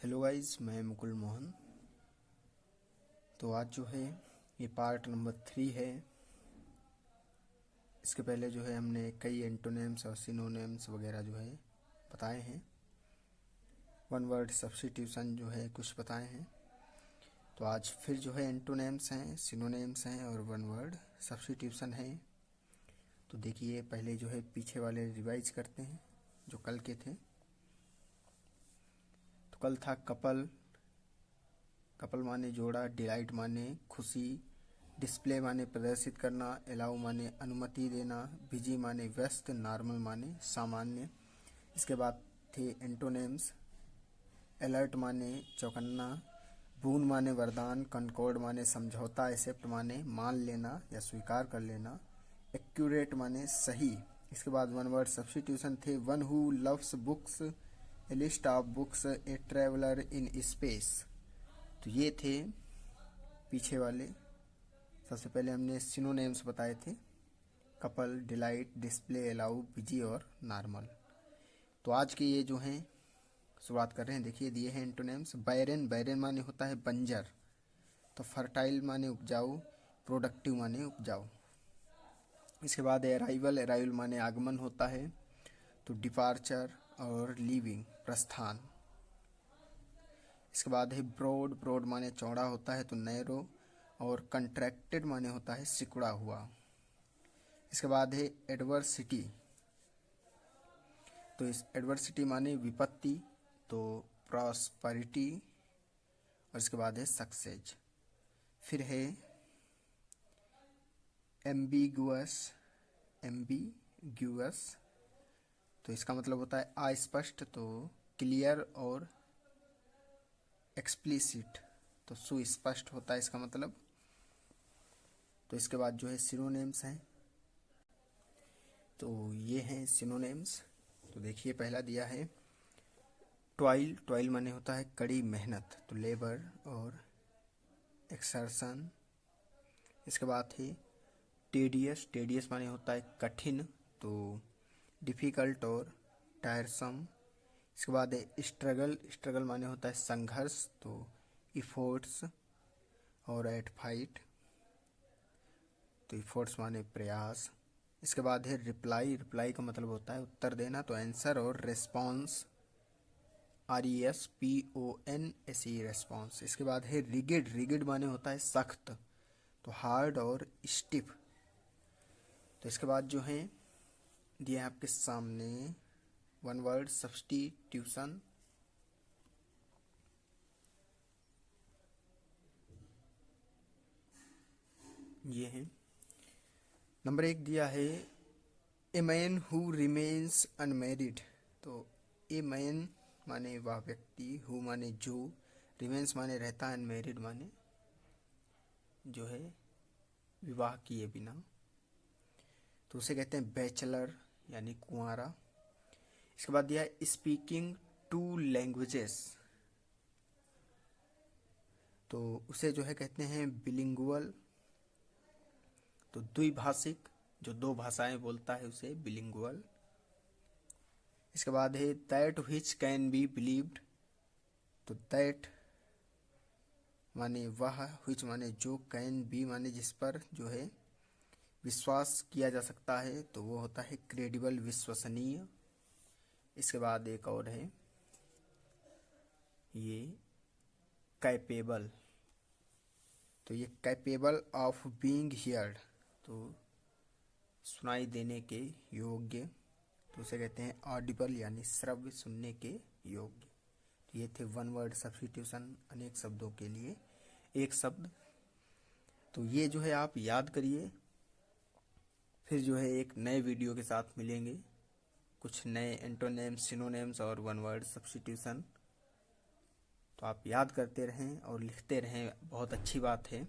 Hello guys, मैं मुकुल मोहन। तो आज जो है ये पार्ट नंबर 3 है। इसके पहले जो है हमने कई एंटोनिम्स और सिनोनिम्स वगैरह जो है बताए हैं। वन वर्ड सब्स्टिट्यूशन जो है कुछ बताए हैं। तो आज फिर जो है एंटोनिम्स हैं, सिनोनिम्स हैं और वन वर्ड सब्स्टिट्यूशन है। तो देखिए, पहले जो है पीछे वाले रिवाइज करते हैं जो कल के थे। तो कल था कपल। कपल माने जोड़ा, डिलाइट माने खुशी, डिस्प्ले माने प्रदर्शित करना, अलाउ माने अनुमति देना, बिजी माने व्यस्त, नॉर्मल माने सामान्य। इसके बाद थे एंटोनिम्स। अलर्ट माने चौकन्ना, बून माने वरदान, कंकॉर्ड माने समझौता, एक्सेप्ट माने मान लेना या स्वीकार कर लेना, एक्यूरेट माने सही। इसके बाद वन वर्ड सब्स्टिट्यूशन थे one who loves books, A list of books, a traveller in space. तो ये थे पीछे वाले। सबसे पहले हमने सिनोनिम्स बताए थे, couple, delight, display, allow, busy और नॉर्मल। तो आज के ये जो हैं शुरुआत कर रहे हैं। देखिए दिए हैं एंटोनिम्स। बैरन, बैरन माने होता है बंजर। तो फर्टाइल माने उपजाऊ, प्रोडक्टिव माने उपजाऊ। इसके बाद अराइवल, अराइवल माने आगमन होता है। तो डिपार्चर और लीविंग, प्रस्थान। इसके बाद है ब्रॉड, ब्रॉड माने चौड़ा होता है। तो नैरो और कंट्रैक्टेड माने होता है सिकुड़ा हुआ। इसके बाद है एडवर्सिटी। तो इस एडवर्सिटी माने विपत्ति। तो प्रॉस्पेरिटी। और इसके बाद है सक्सेस। फिर है एम्बिगुअस, एम्बिग्यूअस। तो इसका मतलब होता है अस्पष्ट। तो क्लियर और एक्सप्लिसिट। तो सुस्पष्ट होता है इसका मतलब। तो इसके बाद जो है सिनोनिम्स हैं। तो ये हैं सिनोनिम्स। तो देखिए पहला दिया है टॉयल। टॉयल माने होता है कड़ी मेहनत। तो लेबर और एक्सर्शन। इसके बाद है टेडियस। टेडियस माने होता है कठिन। तो डिफ़िकल्ट और टायरसम। इसके बाद है स्ट्रगल। स्ट्रगल माने होता है संघर्ष। तो इफोर्ट्स और एट फाइट। तो इफोर्ट्स माने प्रयास। इसके बाद है रिप्लाई। रिप्लाई का मतलब होता है उत्तर देना। तो आंसर और रेस्पॉन्स, RESPONSE, रेस्पॉन्स। इसके बाद है रिगिड। रिगिड माने होता है सख्त। तो हार्ड और स्टिफ। तो इसके बाद जो है दिए हैं आपके सामने वन वर्ड सब्स्टिट्यूशन। ये है नंबर 1 दिया है a man who remains unmarried. तो ए मैन माने वह व्यक्ति, हु माने जो, रिमेन्स माने रहता है, अनमेरिड माने जो है विवाह किए बिना। तो उसे कहते हैं बैचलर यानी कुंवारा। इसके बाद दिया है स्पीकिंग 2 लैंग्वेजेस। तो उसे जो है कहते हैं बिलिंगुअल। तो द्विभाषिक, जो 2 भाषाएं बोलता है उसे बिलिंगुअल। इसके बाद है that which can be believed. तो दैट माने वह, व्हिच माने जो, कैन बी माने जिस पर जो है विश्वास किया जा सकता है। तो वो होता है क्रेडिबल, विश्वसनीय। इसके बाद एक और है ये कैपेबल। तो ये कैपेबल ऑफ बीइंग हियर्ड। तो सुनाई देने के योग्य। तो उसे कहते हैं ऑडिबल यानी श्रव्य, सुनने के योग्य। तो ये थे वन वर्ड सब्स्टिट्यूशन, अनेक शब्दों के लिए एक शब्द। तो ये जो है आप याद करिए। फिर जो है एक नए वीडियो के साथ मिलेंगे, कुछ नए एंटोनिम्स, सिनोनिम्स और वन वर्ड सब्स्टिट्यूशन। तो आप याद करते रहें और लिखते रहें, बहुत अच्छी बात है।